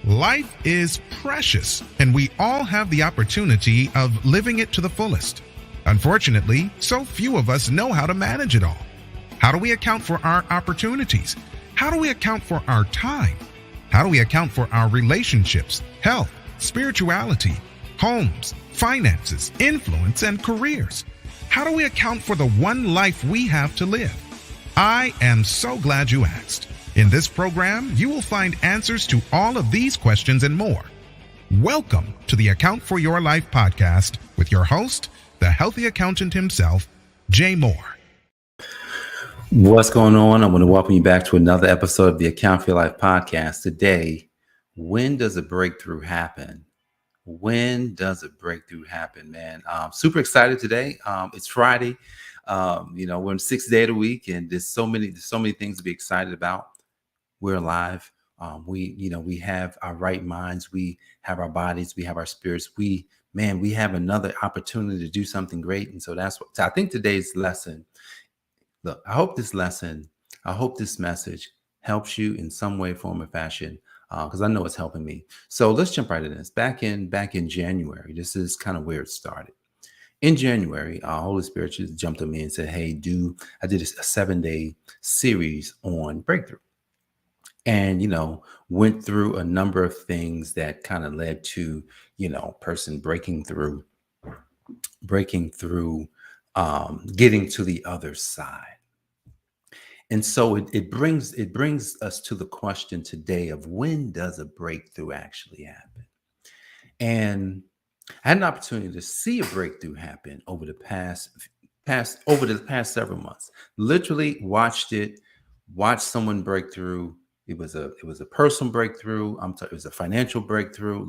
Life is precious, and we all have the opportunity of living it to the fullest. Unfortunately, so few of us know how to manage it all. How do we account for our opportunities? How do we account for our time? How do we account for our relationships, health, spirituality, homes, finances, influence, and careers? How do we account for the one life we have to live? I am so glad you asked. In this program, you will find answers to all of these questions and more. Welcome to the Account for Your Life podcast with your host, the healthy accountant himself, Jay Moore. What's going on? I want to welcome you back to another episode of the Account for Your Life podcast. Today, when does a breakthrough happen? When does a breakthrough happen, man? Super excited today. It's Friday. We're in the 6th day of the week, and there's so many things to be excited about. We're alive. We have our right minds. We have our bodies. We have our spirits. We have another opportunity to do something great. And so I think today's lesson. Look, I hope this message helps you in some way, form, or fashion, because I know it's helping me. So let's jump right into this. Back in January, this is kind of where it started. In January, Holy Spirit just jumped on me and said, "Hey, I did a 7-day series on breakthrough." And, went through a number of things that kind of led to, person breaking through, getting to the other side. And so it brings us to the question today of when does a breakthrough actually happen? And I had an opportunity to see a breakthrough happen over the past several months. Literally watched someone break through. It was a personal breakthrough. It was a financial breakthrough.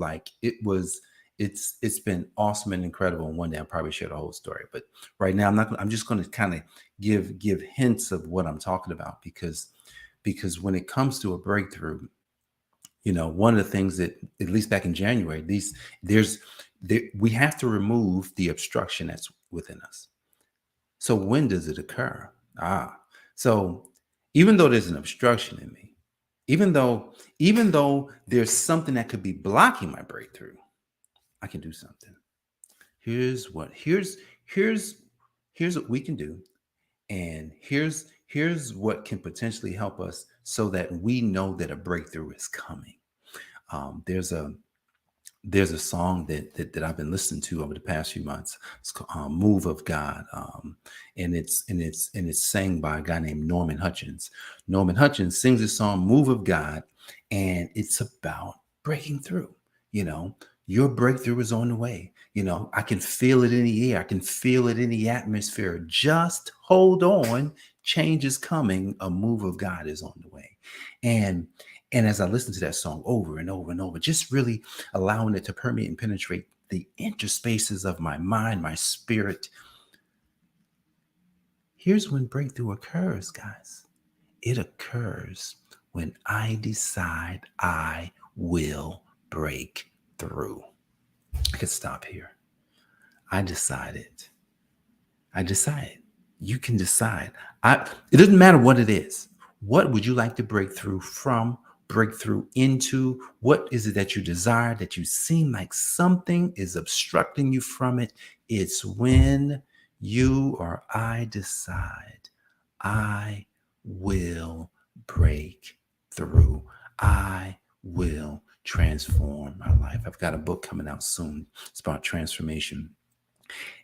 It's been awesome and incredible. And one day I'll probably share the whole story. But right now I'm just going to kind of give hints of what I'm talking about because when it comes to a breakthrough, one of the things that, at least back in January, we have to remove the obstruction that's within us. So when does it occur? So even though there's an obstruction in me, even though there's something that could be blocking my breakthrough, I can do something. Here's what we can do. And here's what can potentially help us so that we know that a breakthrough is coming. There's a song that I've been listening to over the past few months. It's called "Move of God," and it's sang by a guy named Norman Hutchins. Norman Hutchins sings this song "Move of God," and it's about breaking through. Your breakthrough is on the way. I can feel it in the air. I can feel it in the atmosphere. Just hold on. Change is coming. A move of God is on the way. And as I listen to that song over and over and over, just really allowing it to permeate and penetrate the interspaces of my mind, my spirit. Here's when breakthrough occurs, guys. It occurs when I decide I will break through. I could stop here. I decided. You can decide. It doesn't matter what it is. What would you like to break through from? Breakthrough into? What is it that you desire, that you seem like something is obstructing you from it? It's when you or I decide I will break through. I will transform my life. I've got a book coming out soon. It's about transformation.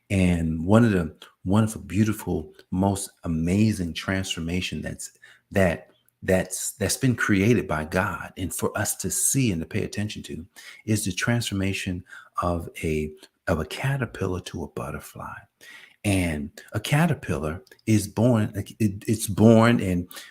And one of the beautiful, most amazing transformation that's been created by God and for us to see and to pay attention to is the transformation of a caterpillar to a butterfly. And a caterpillar is born,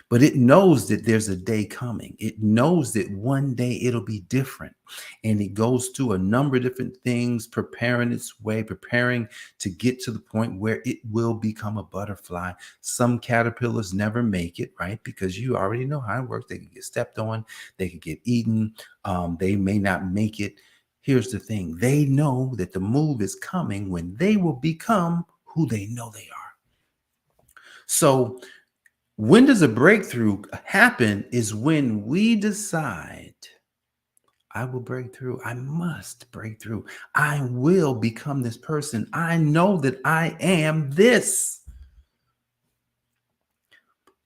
but it knows that there's a day coming. It knows that one day it'll be different. And it goes through a number of different things, preparing to get to the point where it will become a butterfly. Some caterpillars never make it, right? Because you already know how it works. They can get stepped on, they can get eaten. They may not make it. Here's the thing. They know that the move is coming when they will become who they know they are. So when does a breakthrough happen is when we decide I will break through. I must break through. I will become this person. I know that I am this.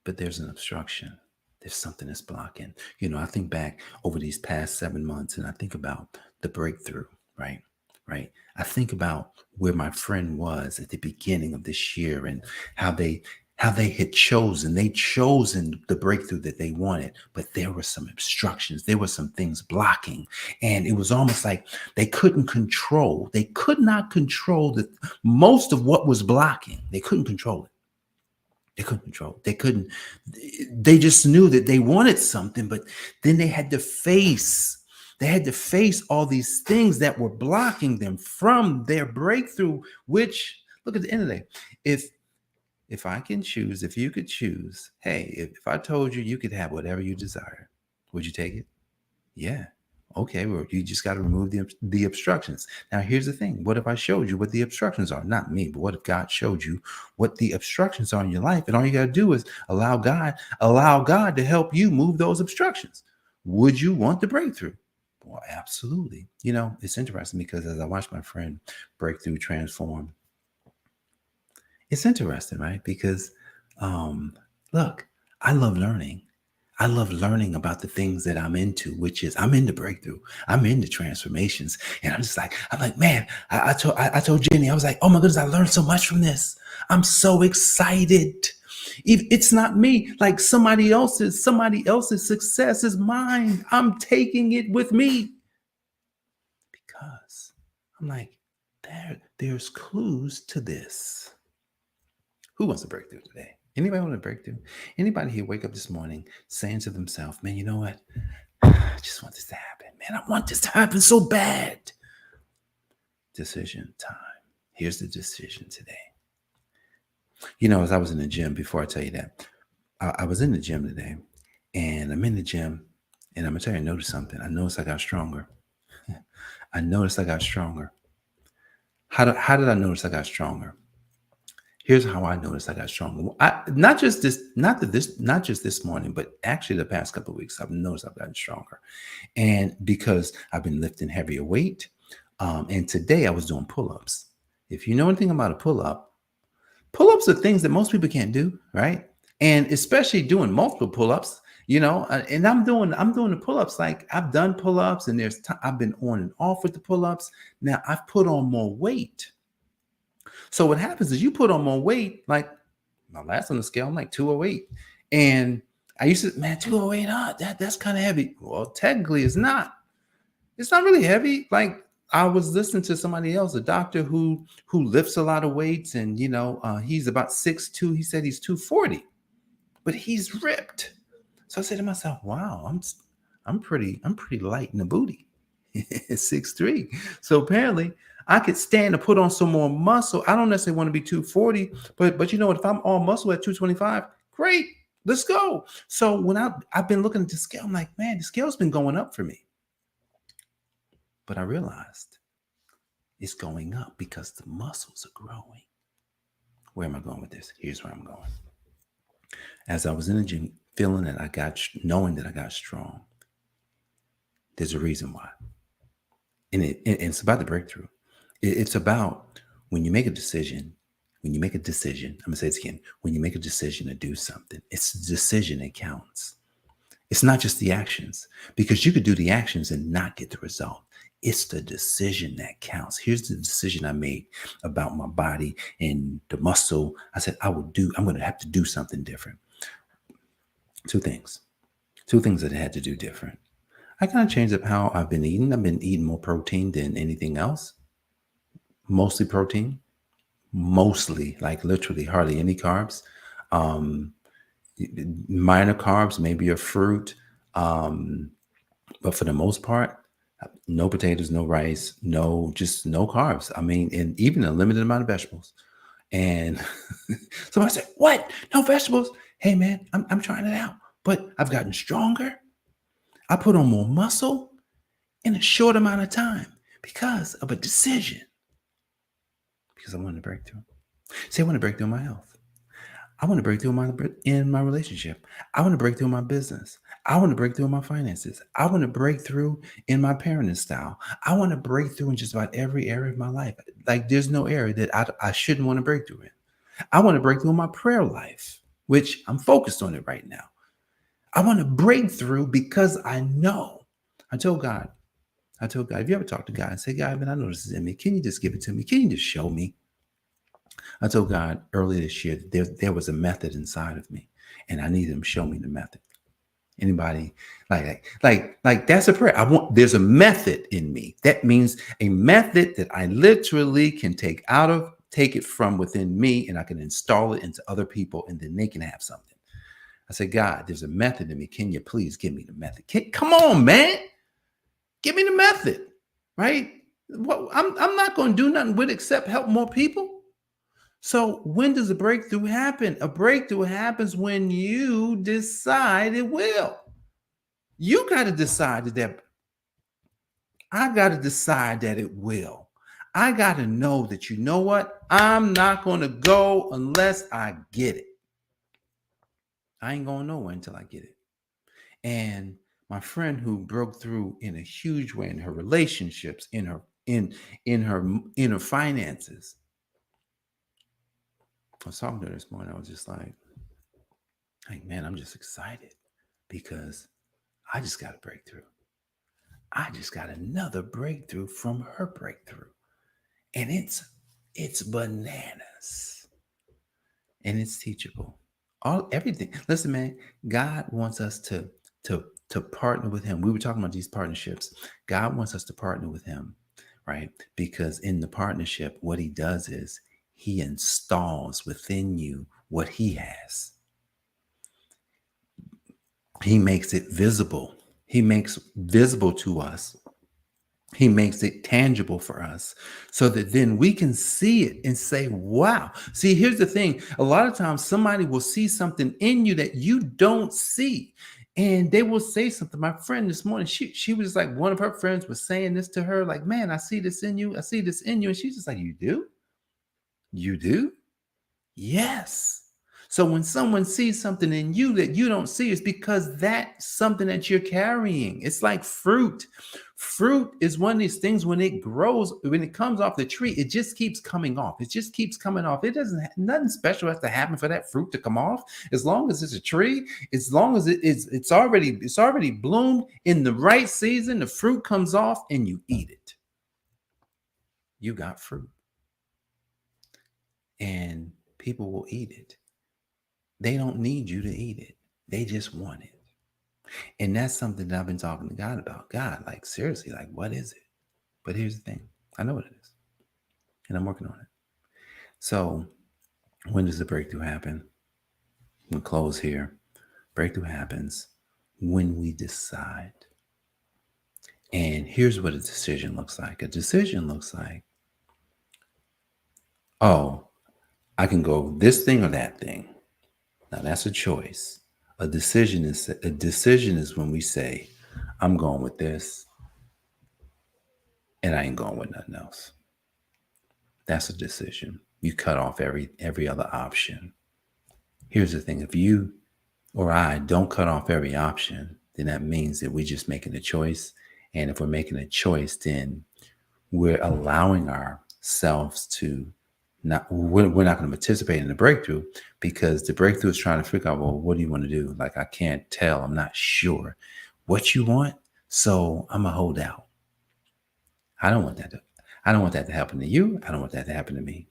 But there's an obstruction. There's something that's blocking. I think back over these past 7 months and I think about the breakthrough, right? Right. I think about where my friend was at the beginning of this year and how they had chosen the breakthrough that they wanted, but there were some obstructions. There were some things blocking. And it was almost like they could not control the most of what was blocking. They couldn't control it. They just knew that they wanted something, but then they had to face all these things that were blocking them from their breakthrough, which, look, at the end of the day, if I can choose, if you could choose, hey, if I told you could have whatever you desire, would you take it? Yeah. Okay, well, you just got to remove the obstructions. Now, here's the thing. What if I showed you what the obstructions are? Not me, but what if God showed you what the obstructions are in your life? And all you got to do is allow God to help you move those obstructions. Would you want the breakthrough? Well, absolutely. It's interesting because as I watch my friend break through, transform, it's interesting, right? Because, look, I love learning. I love learning about the things that I'm into, which is I'm into breakthrough. I'm into transformations. And I'm like, man, I told Jenny, I was like, oh my goodness, I learned so much from this. I'm so excited. It's not me, like somebody else's success is mine. I'm taking it with me because I'm like, there's clues to this. Who wants a breakthrough today? Anybody want a breakthrough? Anybody here wake up this morning saying to themselves, man, you know what? I just want this to happen. Man, I want this to happen so bad. Decision time. Here's the decision today. As I was in the gym, before I tell you that, I was in the gym today and I'm in the gym and I'm going to tell you, I noticed something. I noticed I got stronger. How did I notice I got stronger? Here's how I noticed I got stronger. Not just this morning, but actually the past couple of weeks, I've noticed I've gotten stronger. And because I've been lifting heavier weight, and today I was doing pull-ups. If you know anything about a pull-ups are things that most people can't do, right? And especially doing multiple pull-ups, and I'm doing the pull-ups. Like I've done pull-ups and I've been on and off with the pull-ups. Now I've put on more weight. So what happens is you put on more weight, like my last on the scale, I'm like 208. And I used to, man, 208, that's kind of heavy. Well, technically it's not. It's not really heavy. Like I was listening to somebody else, a doctor who lifts a lot of weights and, he's about 6'2". He said he's 240, but he's ripped. So I said to myself, wow, I'm pretty light in the booty. 6'3". So apparently I could stand to put on some more muscle. I don't necessarily want to be 240, but you know what? If I'm all muscle at 225, great, let's go. So when I've been looking at the scale, I'm like, man, the scale's been going up for me. But I realized it's going up because the muscles are growing. Where am I going with this? Here's where I'm going. As I was in the gym, knowing that I got strong, there's a reason why. And it's about the breakthrough. It's about when you make a decision, I'm going to say this again. When you make a decision to do something, it's the decision that counts. It's not just the actions, because you could do the actions and not get the result. It's the decision that counts. Here's the decision I made about my body and the muscle. I said, I'm going to have to do something different. Two things that I had to do different. I kind of changed up how I've been eating. I've been eating more protein than anything else. Mostly protein, like literally hardly any carbs. Minor carbs, maybe a fruit. But for the most part, no potatoes, no rice, no carbs. I mean, and even a limited amount of vegetables. And somebody said, what? No vegetables? Hey man, I'm trying it out, but I've gotten stronger. I put on more muscle in a short amount of time because of a decision. Because I want to break through. See, I want to break through my health. I want to break through in my relationship. I want to break through my business. I want to break through in my finances. I want to break through in my parenting style. I want to break through in just about every area of my life. Like there's no area that I shouldn't want to break through in. I want to break through in my prayer life, which I'm focused on it right now. I want to break through because I know. I told God, if you ever talk to God and say, God, man, I know this is in me. Can you just give it to me? Can you just show me? I told God earlier this year that there was a method inside of me, and I needed him to show me the method. Anybody like that's a prayer. There's a method in me. That means a method that I literally can take it from within me, and I can install it into other people, and then they can have something. I said, God, there's a method in me. Can you please give me the method? Come on, man. Give me the method, right? Well, I'm not going to do nothing with it except help more people. So when does a breakthrough happen? A breakthrough happens when you decide it will. You got to decide that. I got to decide that it will. I got to know that, you know what? I'm not going to go unless I get it. I ain't going nowhere until I get it. And my friend who broke through in a huge way in her relationships, in her finances, I was talking to her this morning. I was just like, man, I'm just excited because I just got a breakthrough. I just got another breakthrough from her breakthrough. And it's bananas. And it's teachable. Everything. Listen, man, God wants us to partner with him. We were talking about these partnerships. God wants us to partner with him, right? Because in the partnership, what he does is he installs within you what he has. He makes it visible. He makes visible to us. He makes it tangible for us so that then we can see it and say, wow. See, here's the thing. A lot of times somebody will see something in you that you don't see. And they will say something. My friend this morning, she was like, one of her friends was saying this to her, like, man, I see this in you. I see this in you. And she's just like, you do? You do? Yes. So when someone sees something in you that you don't see, it's because that's something that you're carrying. It's like fruit. Fruit is one of these things when it grows, when it comes off the tree, it just keeps coming off. It just keeps coming off. It doesn't, nothing special has to happen for that fruit to come off. As long as it's a tree, as long as it's already bloomed in the right season, the fruit comes off and you eat it. You got fruit. And people will eat it. They don't need you to eat it. They just want it. And that's something that I've been talking to God about. God, like, seriously, like, what is it? But here's the thing. I know what it is. And I'm working on it. So when does the breakthrough happen? We'll close here. Breakthrough happens when we decide. And here's what a decision looks like. A decision looks like, oh, I can go this thing or that thing. Now that's a choice. A decision is when we say, I'm going with this and I ain't going with nothing else. That's a decision. You cut off every other option. Here's the thing. If you or I don't cut off every option, then that means that we're just making a choice. And if we're making a choice, then we're allowing ourselves to we're not going to participate in the breakthrough, because the breakthrough is trying to figure out, well, what do you want to do? Like, I can't tell. I'm not sure what you want. So I'm going to hold out. I don't want that to happen to you. I don't want that to happen to me.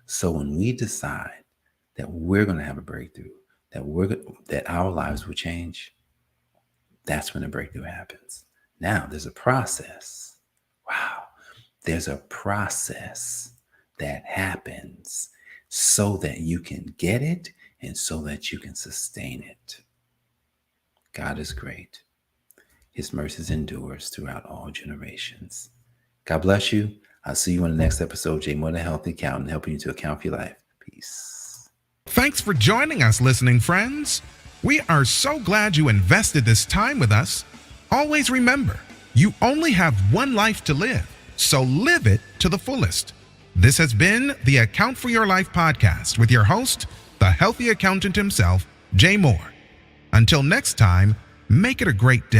So when we decide that we're going to have a breakthrough, that our lives will change, that's when the breakthrough happens. Now there's a process. Wow. There's a process that happens so that you can get it and so that you can sustain it. God is great. His mercies endures throughout all generations. God bless you. I'll see you on the next episode. Jay Moore, the Healthy Accountant, helping you to account for your life. Peace. Thanks for joining us, listening friends. We are so glad you invested this time with us. Always remember, you only have one life to live, so live it to the fullest. This has been the Account for Your Life podcast with your host, the healthy accountant himself, Jay Moore. Until next time, Make it a great day.